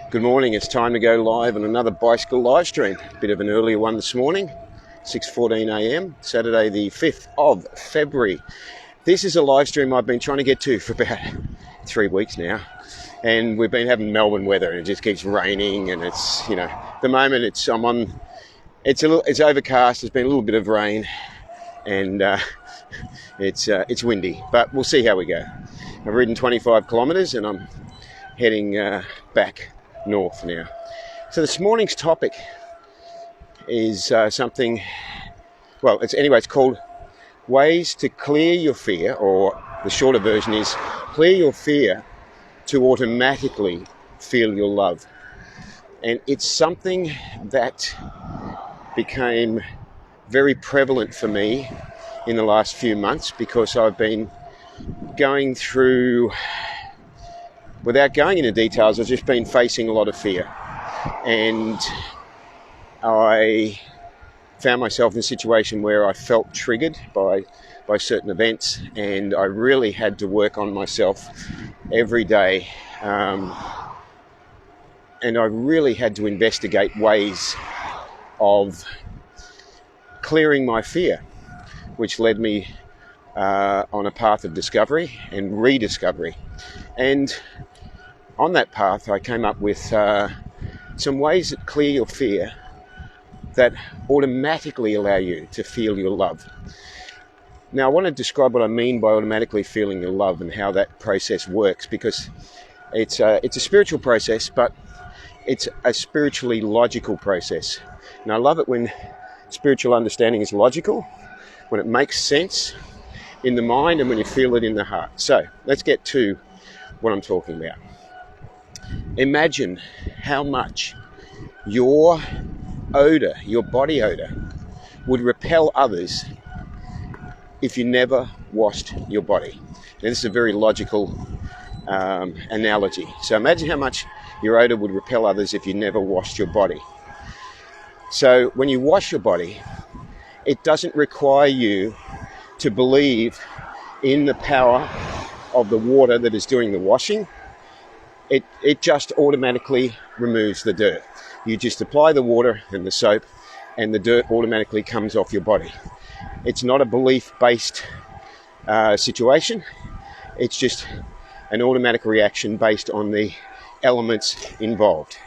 Good morning, it's time to go live on another bicycle live stream. Bit of an earlier one this morning, 6:14 a.m, Saturday the 5th of February. This is a live stream I've been trying to get to for about 3 weeks now. And we've been having Melbourne weather and it just keeps raining and it's, at the moment it's overcast, there's been a little bit of rain and it's windy, but we'll see how we go. I've ridden 25 kilometres and I'm heading back north now. So this morning's topic is it's called ways to clear your fear, or the shorter version is clear your fear to automatically feel your love. And it's something that became very prevalent for me in the last few months because I've been going through, without going into details, I've just been facing a lot of fear. And I found myself in a situation where I felt triggered by certain events, and I really had to work on myself every day. And I really had to investigate ways of clearing my fear, which led me on a path of discovery and rediscovery. And on that path, I came up with some ways that clear your fear that automatically allow you to feel your love. Now, I want to describe what I mean by automatically feeling your love and how that process works, because it's a spiritual process, but it's a spiritually logical process. And I love it when spiritual understanding is logical, when it makes sense in the mind and when you feel it in the heart. So let's get to what I'm talking about. Imagine how much your odour, your body odour, would repel others if you never washed your body. Now, this is a very logical analogy. So imagine how much your odour would repel others if you never washed your body. So when you wash your body, it doesn't require you to believe in the power of the water that is doing the washing. It just automatically removes the dirt. You just apply the water and the soap and the dirt automatically comes off your body. It's not a belief-based situation. It's just an automatic reaction based on the elements involved.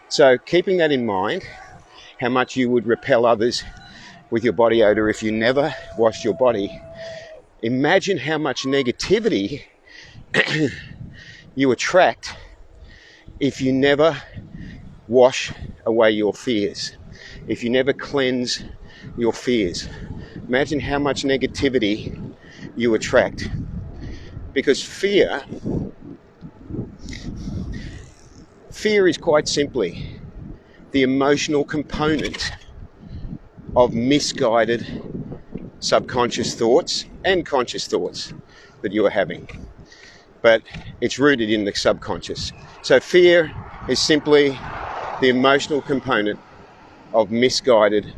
So keeping that in mind, how much you would repel others with your body odour if you never washed your body, imagine how much negativity you attract if you never wash away your fears, if you never cleanse your fears. Imagine how much negativity you attract. Because fear is quite simply the emotional component of misguided subconscious thoughts and conscious thoughts that you are having. But it's rooted in the subconscious. So fear is simply the emotional component of misguided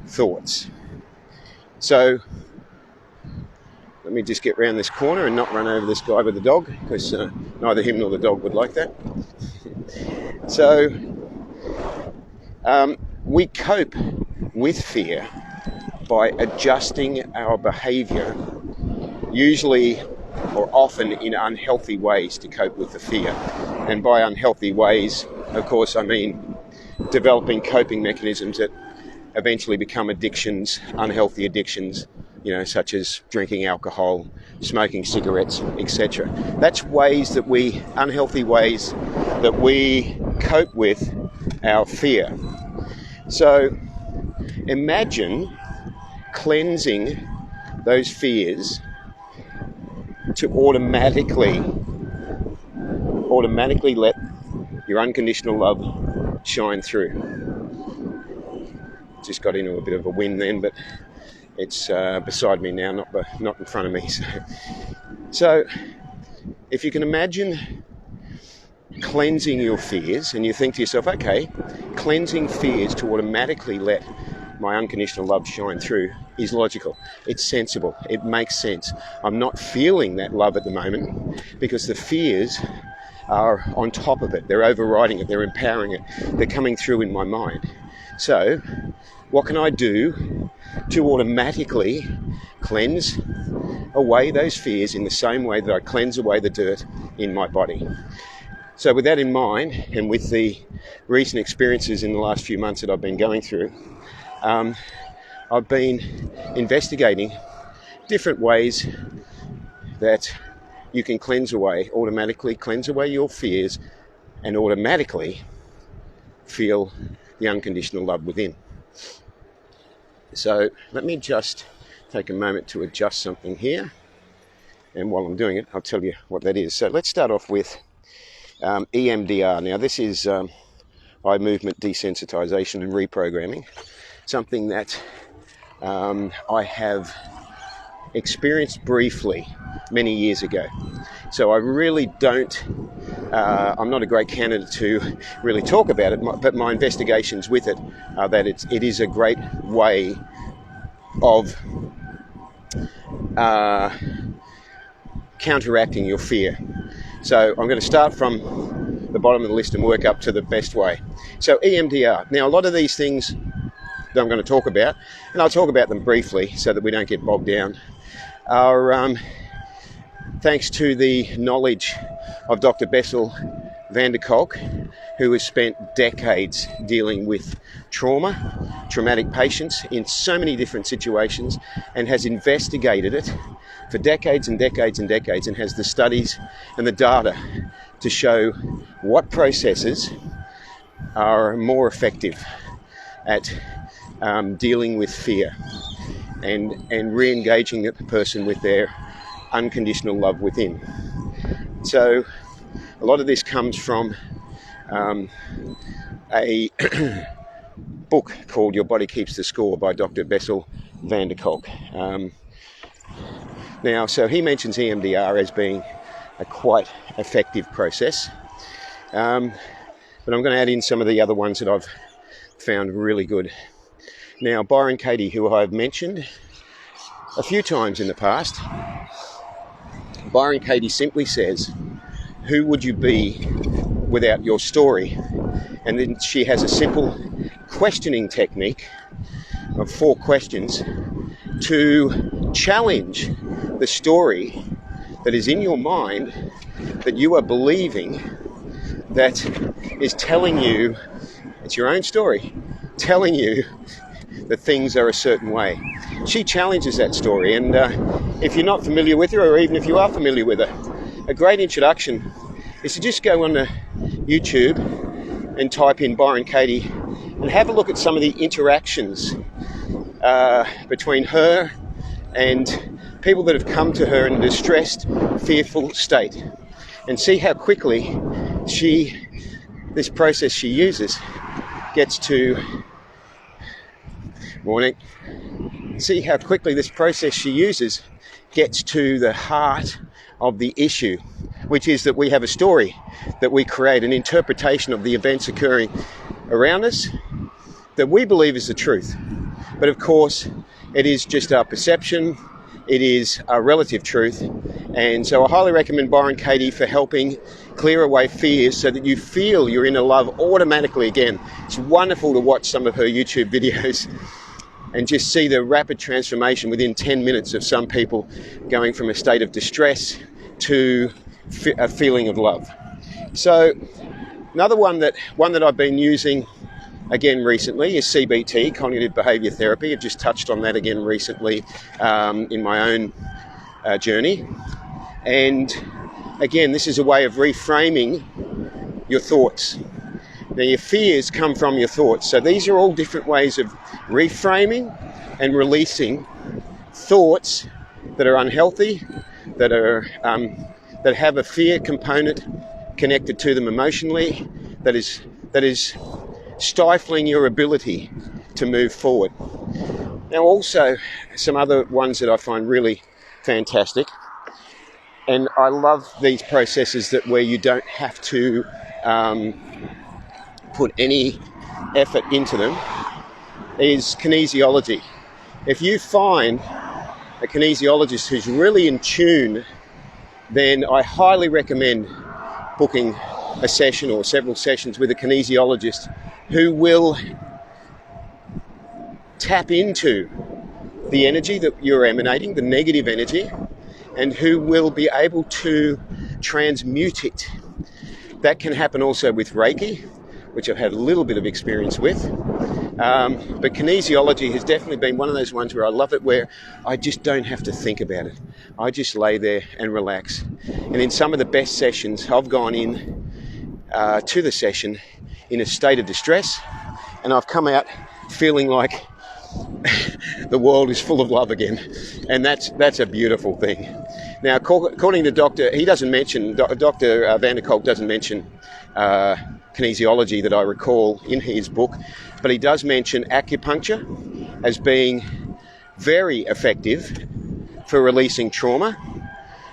thoughts. So let me just get around this corner and not run over this guy with the dog, because neither him nor the dog would like that. So we cope with fear by adjusting our behaviour, usually or often in unhealthy ways, to cope with the fear. And by unhealthy ways, of course, I mean developing coping mechanisms that eventually become addictions, unhealthy addictions, such as drinking alcohol, smoking cigarettes, etc. That's unhealthy ways that we cope with our fear. So imagine cleansing those fears to automatically let your unconditional love shine through. Just got into a bit of a wind then, but it's beside me now, not in front of me. So if you can imagine cleansing your fears, and you think to yourself, okay, cleansing fears to automatically let my unconditional love shine through is logical. It's sensible. It makes sense. I'm not feeling that love at the moment because the fears are on top of it. They're overriding it. They're empowering it. They're coming through in my mind. So what can I do to automatically cleanse away those fears in the same way that I cleanse away the dirt in my body? So with that in mind, and with the recent experiences in the last few months that I've been going through, I've been investigating different ways that you can automatically cleanse away your fears and automatically feel the unconditional love within. So let me just take a moment to adjust something here. And while I'm doing it, I'll tell you what that is. So let's start off with EMDR. Now this is eye movement desensitization and reprogramming, something that I have experienced briefly many years ago. So I really don't, I'm not a great candidate to really talk about it, but my investigations with it are that it is a great way of counteracting your fear. So I'm going to start from the bottom of the list and work up to the best way. So EMDR. Now a lot of these things that I'm going to talk about, and I'll talk about them briefly so that we don't get bogged down, are thanks to the knowledge of Dr. Bessel van der Kolk, who has spent decades dealing with traumatic patients in so many different situations, and has investigated it for decades and decades and decades, and has the studies and the data to show what processes are more effective at dealing with fear and re-engaging the person with their unconditional love within. So a lot of this comes from a book called Your Body Keeps the Score by Dr. Bessel van der Kolk. Now, so he mentions EMDR as being a quite effective process, but I'm going to add in some of the other ones that I've found really good. Now, Byron Katie, who I've mentioned a few times in the past, Byron Katie simply says, who would you be without your story? And then she has a simple questioning technique of 4 questions to challenge the story that is in your mind that you are believing, that is telling you, it's your own story, telling you that things are a certain way. She challenges that story, and if you're not familiar with her, or even if you are familiar with her, a great introduction is to just go on to YouTube and type in Byron Katie and have a look at some of the interactions between her and people that have come to her in a distressed, fearful state, and see how quickly this process she uses gets to the heart of the issue, which is that we have a story that we create, an interpretation of the events occurring around us that we believe is the truth. But of course, it is just our perception, it is our relative truth. And so I highly recommend Byron Katie for helping clear away fears so that you feel you're in a love automatically again. It's wonderful to watch some of her YouTube videos and just see the rapid transformation within 10 minutes of some people going from a state of distress to a feeling of love. So another one that I've been using again recently is CBT, cognitive behaviour therapy. I've just touched on that again recently in my own journey. And again, this is a way of reframing your thoughts. Now, your fears come from your thoughts. So these are all different ways of reframing and releasing thoughts that are unhealthy, that have a fear component connected to them emotionally, that is stifling your ability to move forward. Now, also some other ones that I find really fantastic, and I love these processes where you don't have to put any effort into them, is kinesiology. If you find a kinesiologist who's really in tune, then I highly recommend booking a session or several sessions with a kinesiologist who will tap into the energy that you're emanating, the negative energy, and who will be able to transmute it. That can happen also with Reiki, which I've had a little bit of experience with. But kinesiology has definitely been one of those ones where I love it, where I just don't have to think about it. I just lay there and relax. And in some of the best sessions, I've gone in to the session in a state of distress, and I've come out feeling like the world is full of love again. And that's a beautiful thing. Now, according to Dr. Van der Kolk doesn't mention kinesiology that I recall in his book, but he does mention acupuncture as being very effective for releasing trauma.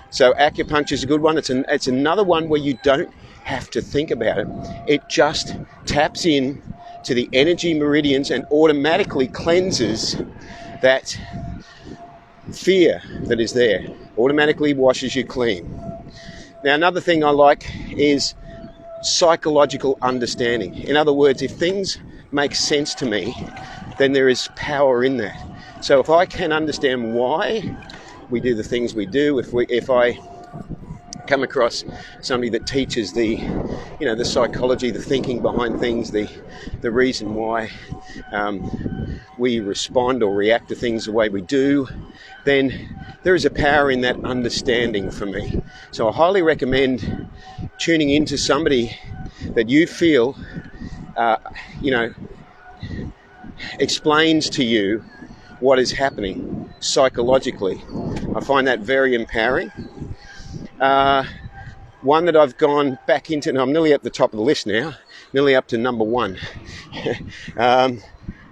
So acupuncture is a good one. It's another one where you don't have to think about it. It just taps in to the energy meridians and automatically cleanses that fear that is there, automatically washes you clean. Now, another thing I like is psychological understanding. In other words, if things make sense to me, then there is power in that. So if I can understand why we do the things we do, if I come across somebody that teaches the psychology, the thinking behind things, the reason why we respond or react to things the way we do, then there is a power in that understanding for me. So I highly recommend tuning into somebody that you feel, explains to you what is happening psychologically. I find that very empowering. One that I've gone back into, and I'm nearly at the top of the list now, nearly up to number one.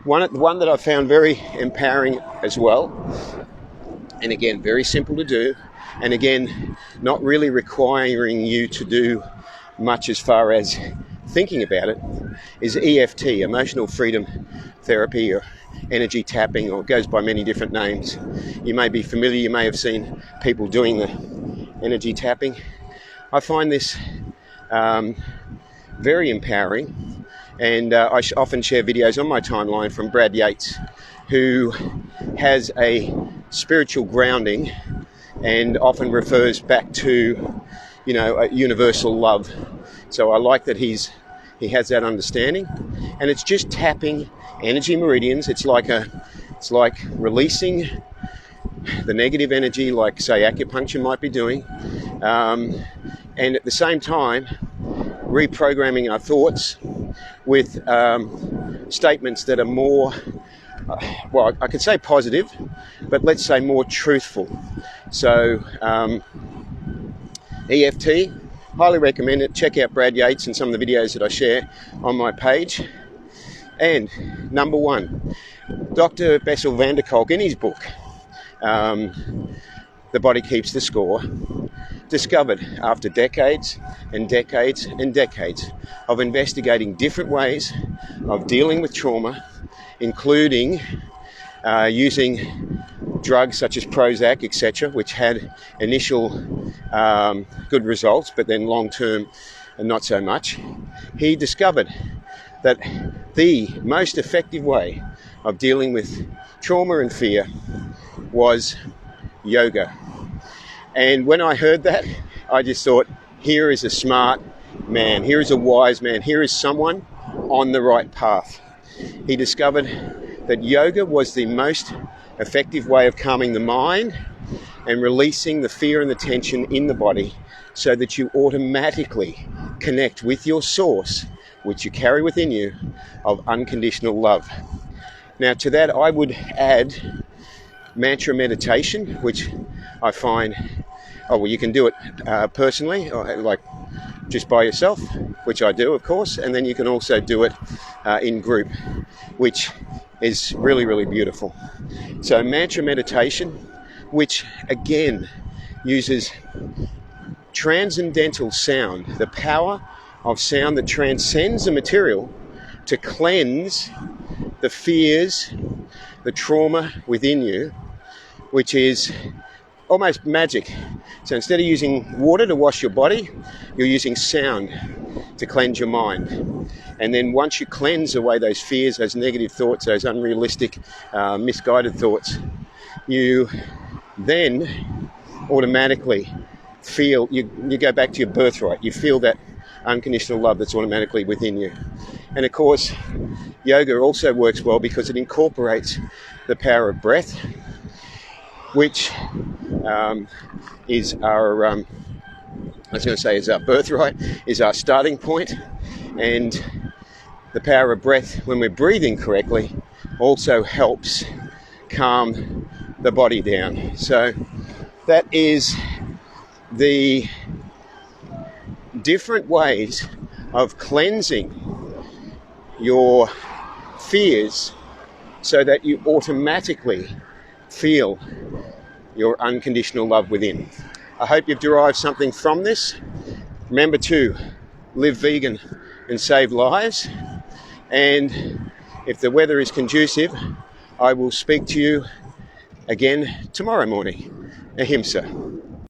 One that I found very empowering as well, and again, very simple to do, and again, not really requiring you to do much as far as thinking about it, is EFT, Emotional Freedom Therapy, or energy tapping, or it goes by many different names. You may be familiar, you may have seen people doing the energy tapping. I find this very empowering, and I often share videos on my timeline from Brad Yates, who has a spiritual grounding and often refers back to, a universal love. So I like that he has that understanding, and it's just tapping energy meridians. It's like releasing the negative energy, like say acupuncture might be doing, and at the same time reprogramming our thoughts with statements that are more, I could say positive, but let's say more truthful. So EFT, highly recommend it. Check out Brad Yates and some of the videos that I share on my page. And number one, Dr. Bessel van der Kolk, in his book, The Body Keeps the Score, discovered after decades and decades and decades of investigating different ways of dealing with trauma, including using drugs such as Prozac, etc., which had initial good results, but then long-term not so much. He discovered that the most effective way of dealing with trauma and fear was yoga. And when I heard that, I just thought, here is a smart man, here is a wise man, here is someone on the right path. He discovered that yoga was the most effective way of calming the mind and releasing the fear and the tension in the body, so that you automatically connect with your source, which you carry within you, of unconditional love. Now, to that I would add mantra meditation, which I find, you can do it personally, or like just by yourself, which I do, of course, and then you can also do it in group, which is really, really beautiful. So mantra meditation, which again uses transcendental sound, the power of sound that transcends the material, to cleanse the fears, the trauma within you, which is almost magic. So instead of using water to wash your body, you're using sound to cleanse your mind. And then once you cleanse away those fears, those negative thoughts, those unrealistic, misguided thoughts, you then automatically feel, you go back to your birthright. You feel that unconditional love that's automatically within you. And of course, yoga also works well because it incorporates the power of breath, which is our, I was going to say is our birthright, is our starting point. And the power of breath, when we're breathing correctly, also helps calm the body down. So that is the different ways of cleansing your fears so that you automatically feel your unconditional love within. I hope you've derived something from this. Remember to live vegan and save lives. And if the weather is conducive, I will speak to you again tomorrow morning. Ahimsa.